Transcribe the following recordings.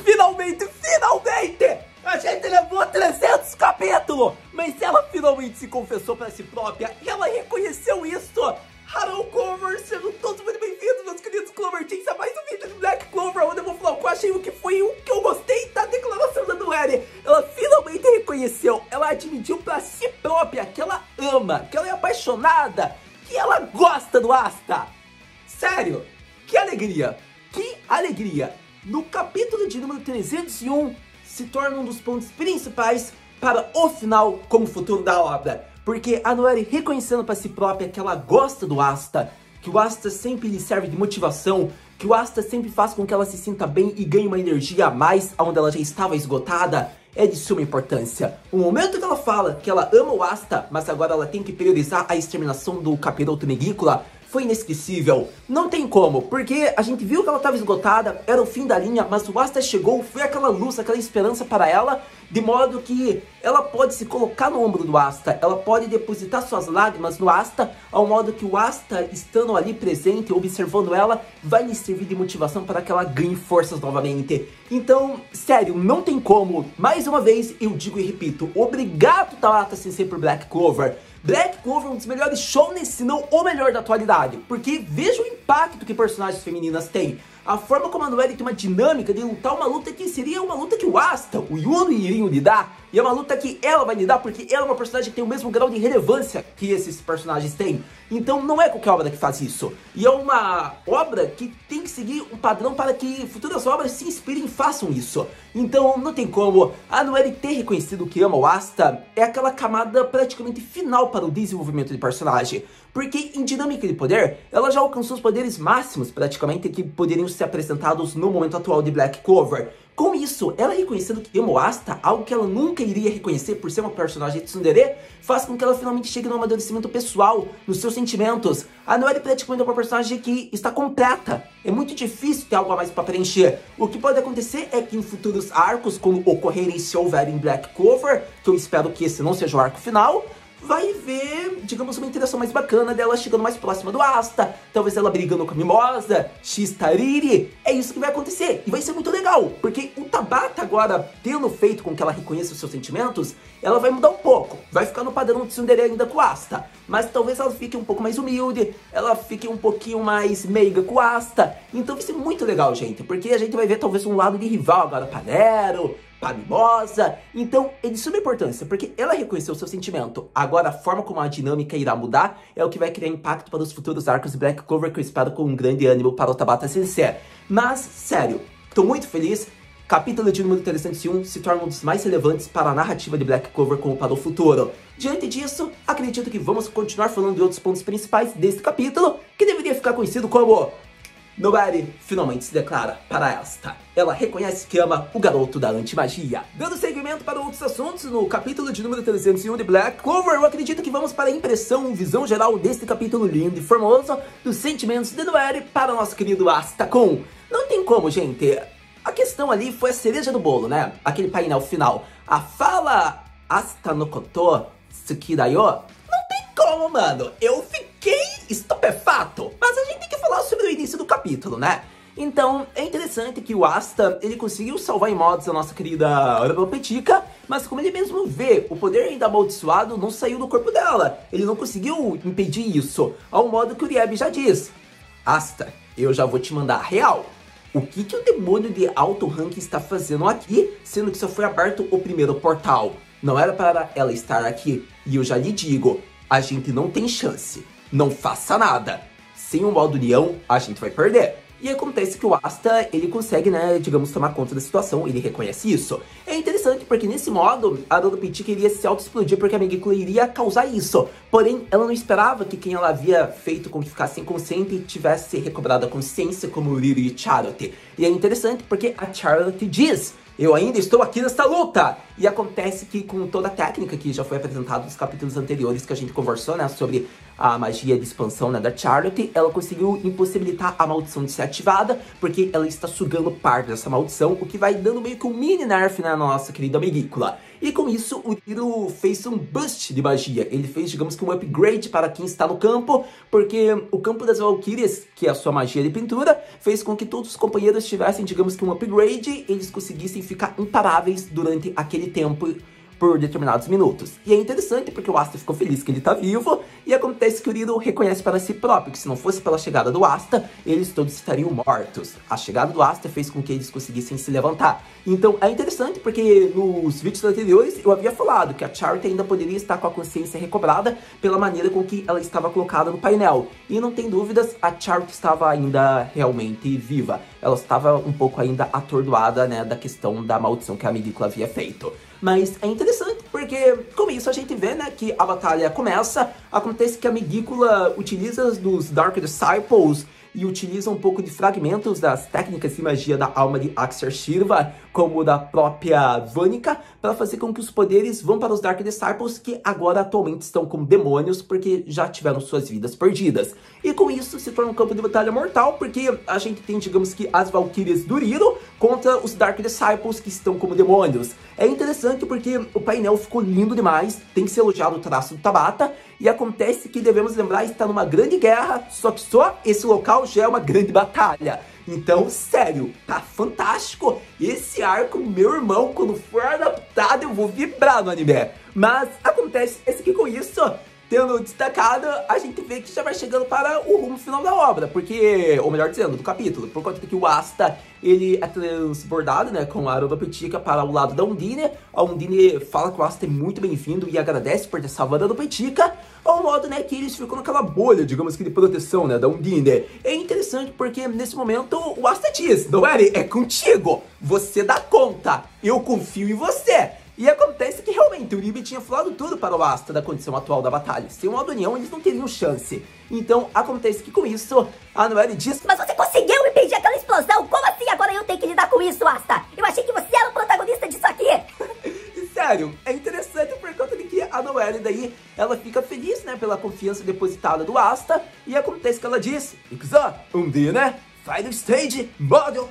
finalmente! A gente levou 300 capítulos! Mas ela finalmente se confessou pra si própria e ela reconheceu isso! Hello, Clover! Sejam todos muito bem-vindos, meus queridos Clover Teens, a mais um vídeo de Black Clover, onde eu vou falar o que eu achei, o que foi o que eu gostei da declaração da Noelle. Ela finalmente reconheceu, ela admitiu pra si própria que ela ama, que ela é apaixonada, que ela gosta do Asta! Sério, que alegria! Que alegria! No capítulo de número 301, se torna um dos pontos principais para o final como futuro da obra. Porque a Noelle reconhecendo para si própria que ela gosta do Asta, que o Asta sempre lhe serve de motivação, que o Asta sempre faz com que ela se sinta bem e ganhe uma energia a mais onde ela já estava esgotada, é de suma importância. O momento que ela fala que ela ama o Asta, mas agora ela tem que priorizar a exterminação do capiroto Megícola, foi inesquecível. Não tem como, porque a gente viu que ela estava esgotada, era o fim da linha, mas o Asta chegou, foi aquela luz, aquela esperança para ela, de modo que ela pode se colocar no ombro do Asta, ela pode depositar suas lágrimas no Asta, ao modo que o Asta, estando ali presente, observando ela, vai lhe servir de motivação para que ela ganhe forças novamente. Então, sério, não tem como. Mais uma vez, eu digo e repito, obrigado, Tabata Sensei, por Black Clover. Black Clover é um dos melhores shounen, se não o melhor da atualidade, porque veja o impacto que personagens femininas têm. A forma como a Noelle tem uma dinâmica de lutar uma luta que seria uma luta que o Asta, o Yuno iriam lidar, e é uma luta que ela vai lidar porque ela é uma personagem que tem o mesmo grau de relevância que esses personagens têm. Então não é qualquer obra que faz isso. E é uma obra que tem que seguir um padrão para que futuras obras se inspirem e façam isso. Então não tem como. A Noelle ter reconhecido que ama o Asta é aquela camada praticamente final para o desenvolvimento de personagem. Porque em dinâmica de poder, ela já alcançou os poderes máximos praticamente que poderiam ser apresentados no momento atual de Black Clover. Com isso, ela reconhecendo que ama o Asta, algo que ela nunca iria reconhecer por ser uma personagem de tsundere, faz com que ela finalmente chegue no amadurecimento pessoal, nos seus sentimentos. A Noelle praticamente é uma personagem que está completa. É muito difícil ter algo a mais para preencher. O que pode acontecer é que em futuros arcos, quando ocorrerem, se houver em Black Clover, que eu espero que esse não seja o arco final, vai ver, digamos, uma interação mais bacana dela chegando mais próxima do Asta, talvez ela brigando com a Mimosa, X-Tariri, é isso que vai acontecer, e vai ser muito legal, porque o Tabata agora, tendo feito com que ela reconheça os seus sentimentos, ela vai mudar um pouco, vai ficar no padrão de tsundere ainda com o Asta, mas talvez ela fique um pouco mais humilde, ela fique um pouquinho mais meiga com o Asta, então vai ser muito legal, gente, porque a gente vai ver talvez um lado de rival agora pra Nero, pra Mimosa, então é de suma importância, porque ela reconheceu o seu sentimento. Agora a forma como a dinâmica irá mudar é o que vai criar impacto para os futuros arcos de Black Clover, que eu espero com um grande ânimo para o Tabata Sensei. Mas, sério, tô muito feliz. Capítulo de número 301 se torna um dos mais relevantes para a narrativa de Black Clover como para o futuro. Diante disso, acredito que vamos continuar falando de outros pontos principais deste capítulo, que deveria ficar conhecido como Noelle finalmente se declara para Asta. Ela reconhece que ama o garoto da antimagia. Dando seguimento para outros assuntos, no capítulo de número 301 de Black Clover, eu acredito que vamos para a impressão, visão geral deste capítulo lindo e formoso dos sentimentos de Noelle para o nosso querido Asta Kun. Não tem como, gente. A questão ali foi a cereja do bolo, né? Aquele painel final. A fala Asta no koto suki da yo. Como, mano? Eu fiquei estupefato. Mas a gente tem que falar sobre o início do capítulo, né? Então, é interessante que o Asta, ele conseguiu salvar em modos a nossa querida Petica, mas como ele mesmo vê, o poder ainda amaldiçoado não saiu do corpo dela. Ele não conseguiu impedir isso, ao modo que o Rieb já diz. Asta, eu já vou te mandar a real. O que o demônio de alto ranking está fazendo aqui, sendo que só foi aberto o primeiro portal? Não era para ela estar aqui. E eu já lhe digo, a gente não tem chance. Não faça nada. Sem o modo união, a gente vai perder. E acontece que o Asta, ele consegue, né, digamos, tomar conta da situação, ele reconhece isso. É interessante porque nesse modo, a Dona Petica iria se auto-explodir porque a Megícola iria causar isso. Porém, ela não esperava que quem ela havia feito com que ficasse inconsciente tivesse recobrado a consciência como o Riri e Charlotte. E é interessante porque a Charlotte diz eu ainda estou aqui nesta luta! E acontece que com toda a técnica que já foi apresentada nos capítulos anteriores que a gente conversou, né, sobre a magia de expansão, né, da Charlotte, ela conseguiu impossibilitar a maldição de ser ativada, porque ela está sugando parte dessa maldição, o que vai dando meio que um mini nerf, né, na nossa querida Megicula. E com isso, o Tiro fez um boost de magia. Ele fez, digamos que um upgrade para quem está no campo, porque o campo das Valkyrias, que é a sua magia de pintura, fez com que todos os companheiros tivessem, digamos que um upgrade, eles conseguissem ficar imparáveis durante aquele tempo por determinados minutos. E é interessante porque o Asta ficou feliz que ele tá vivo, e acontece que o Riro reconhece para si próprio que se não fosse pela chegada do Asta, eles todos estariam mortos. A chegada do Asta fez com que eles conseguissem se levantar. Então é interessante porque nos vídeos anteriores eu havia falado que a Charlotte ainda poderia estar com a consciência recobrada pela maneira com que ela estava colocada no painel. E não tem dúvidas, a Charlotte estava ainda realmente viva. Ela estava um pouco ainda atordoada, né, da questão da maldição que a Megicula havia feito. Mas é interessante porque com isso a gente vê, né, que a batalha começa, acontece que a Megicula utiliza dos Dark Disciples e utiliza um pouco de fragmentos das técnicas de magia da alma de Axar-Shirva, como da própria Vanica, para fazer com que os poderes vão para os Dark Disciples, que agora atualmente estão como demônios, porque já tiveram suas vidas perdidas. E com isso se torna um campo de batalha mortal, porque a gente tem, digamos que, as Valkyrias do Riro contra os Dark Disciples, que estão como demônios. É interessante porque o painel ficou lindo demais, tem que ser elogiado o traço do Tabata, e acontece que devemos lembrar, está numa grande guerra, só que só esse local já é uma grande batalha. Então, sério, tá fantástico. Esse arco, meu irmão, quando for adaptado, eu vou vibrar no anime. Mas acontece que com isso, tendo destacado, a gente vê que já vai chegando para o rumo final da obra, porque, ou melhor dizendo, do capítulo, por conta de que o Asta, ele é transbordado, né, com a Arodopetica para o lado da Undine. A Undine fala que o Asta é muito bem-vindo e agradece por ter salvado a Arodopetica, ao modo, né, que eles ficam naquela bolha, digamos que de proteção, né, da Undine. É interessante porque, nesse momento, o Asta diz, Noelle, é contigo, você dá conta, eu confio em você. E acontece que realmente o Uribe tinha falado tudo para o Asta da condição atual da batalha. Sem uma união, eles não teriam chance. Então, acontece que com isso, a Noelle diz: mas você conseguiu impedir aquela explosão? Como assim agora eu tenho que lidar com isso, Asta? Eu achei que você era o protagonista disso aqui. Sério, é interessante por conta de que a Noelle daí, ela fica feliz, né, pela confiança depositada do Asta. E acontece que ela diz: Ikuza, né? Final Stage, Model,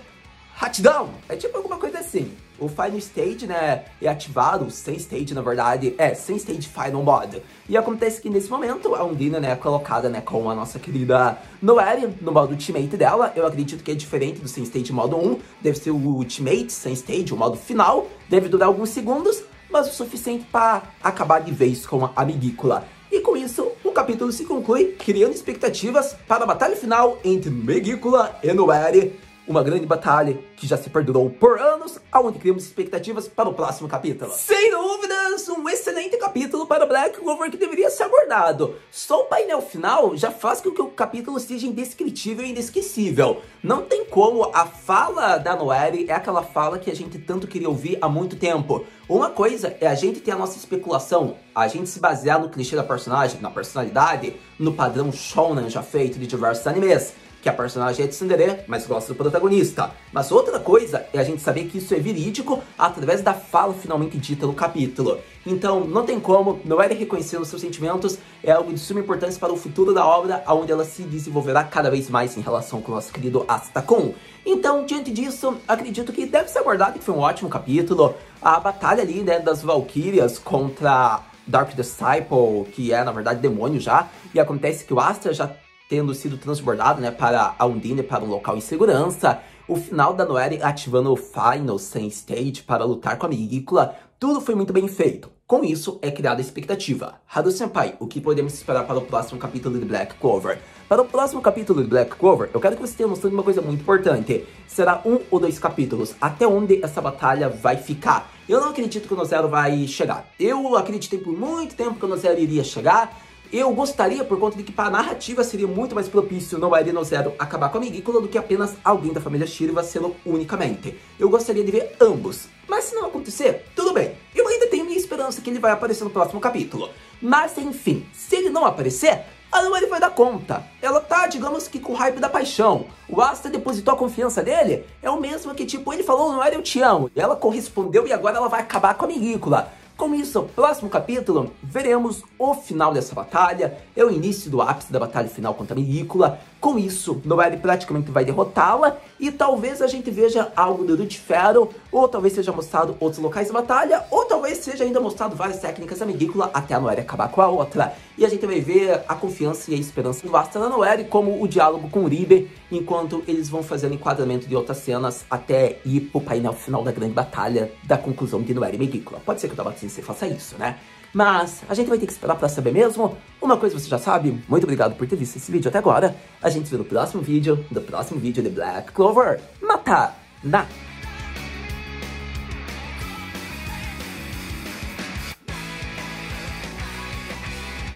Hatdown. É tipo alguma coisa assim. O Final Stage, né, é ativado, o Sem Stage, na verdade, Sem Stage Final Mod. E acontece que nesse momento a Undine, né, é colocada, né, com a nossa querida Noelle no modo Ultimate dela. Eu acredito que é diferente do Sem Stage modo 1, deve ser o Ultimate Sem Stage, o modo final. Deve durar alguns segundos, mas o suficiente para acabar de vez com a Megicula. E com isso, o capítulo se conclui, criando expectativas para a batalha final entre Megicula e Noelle. Uma grande batalha que já se perdurou por anos, aonde criamos expectativas para o próximo capítulo. Sem dúvidas, um excelente capítulo para Black Clover que deveria ser abordado. Só o painel final já faz com que o capítulo seja indescritível e inesquecível. Não tem como, a fala da Noelle é aquela fala que a gente tanto queria ouvir há muito tempo. Uma coisa é a gente ter a nossa especulação, a gente se basear no clichê da personagem, na personalidade, no padrão shonen já feito de diversos animes, que a personagem é de tsundere, mas gosta do protagonista. Mas outra coisa é a gente saber que isso é verídico através da fala finalmente dita no capítulo. Então, não tem como, Noelle reconhecer os seus sentimentos é algo de suma importância para o futuro da obra, onde ela se desenvolverá cada vez mais em relação com o nosso querido Asta-kun. Então, diante disso, acredito que deve ser abordado, que foi um ótimo capítulo. A batalha ali, né, das Valkyrias contra Dark Disciple, que é, na verdade, demônio já. E acontece que o Asta já tendo sido transbordado, né, para a Undine, para um local em segurança. O final da Noelle ativando o Final Sem Stage para lutar com a Megicula. Tudo foi muito bem feito. Com isso, é criada a expectativa. Haru-senpai, o que podemos esperar para o próximo capítulo de Black Clover? Para o próximo capítulo de Black Clover, eu quero que você tenha noção de uma coisa muito importante. Será 1 ou 2 capítulos. Até onde essa batalha vai ficar? Eu não acredito que o NoZero vai chegar. Eu acreditei por muito tempo que o NoZero iria chegar. Eu gostaria, por conta de que para a narrativa seria muito mais propício Noelle e NoZero acabar com a Megicula do que apenas alguém da família Shirva sendo unicamente. Eu gostaria de ver ambos. Mas se não acontecer, tudo bem. Eu ainda tenho minha esperança que ele vai aparecer no próximo capítulo. Mas enfim, se ele não aparecer, a Noelle vai dar conta. Ela tá, digamos que com o hype da paixão. O Asta depositou a confiança dele. É o mesmo que, tipo, ele falou, Noelle, eu te amo. E ela correspondeu e agora ela vai acabar com a Melícula. Com isso, no próximo capítulo, veremos o final dessa batalha, é o início do ápice da batalha final contra a Melícula. Com isso, Noelle praticamente vai derrotá-la e talvez a gente veja algo do Lucifer, ou talvez seja mostrado outros locais de batalha, ou talvez seja ainda mostrado várias técnicas da Melícula até a Noelle acabar com a outra. E a gente vai ver a confiança e a esperança do Asta na Noelle, como o diálogo com o Uribe, enquanto eles vão fazendo enquadramento de outras cenas até ir pro painel final da grande batalha, da conclusão de Noelle e Melícula. Pode ser que o Tabatinse faça isso, né? Mas a gente vai ter que esperar pra saber mesmo. Uma coisa você já sabe, muito obrigado por ter visto esse vídeo até agora. A gente se vê no próximo vídeo, de Black Clover. Mata na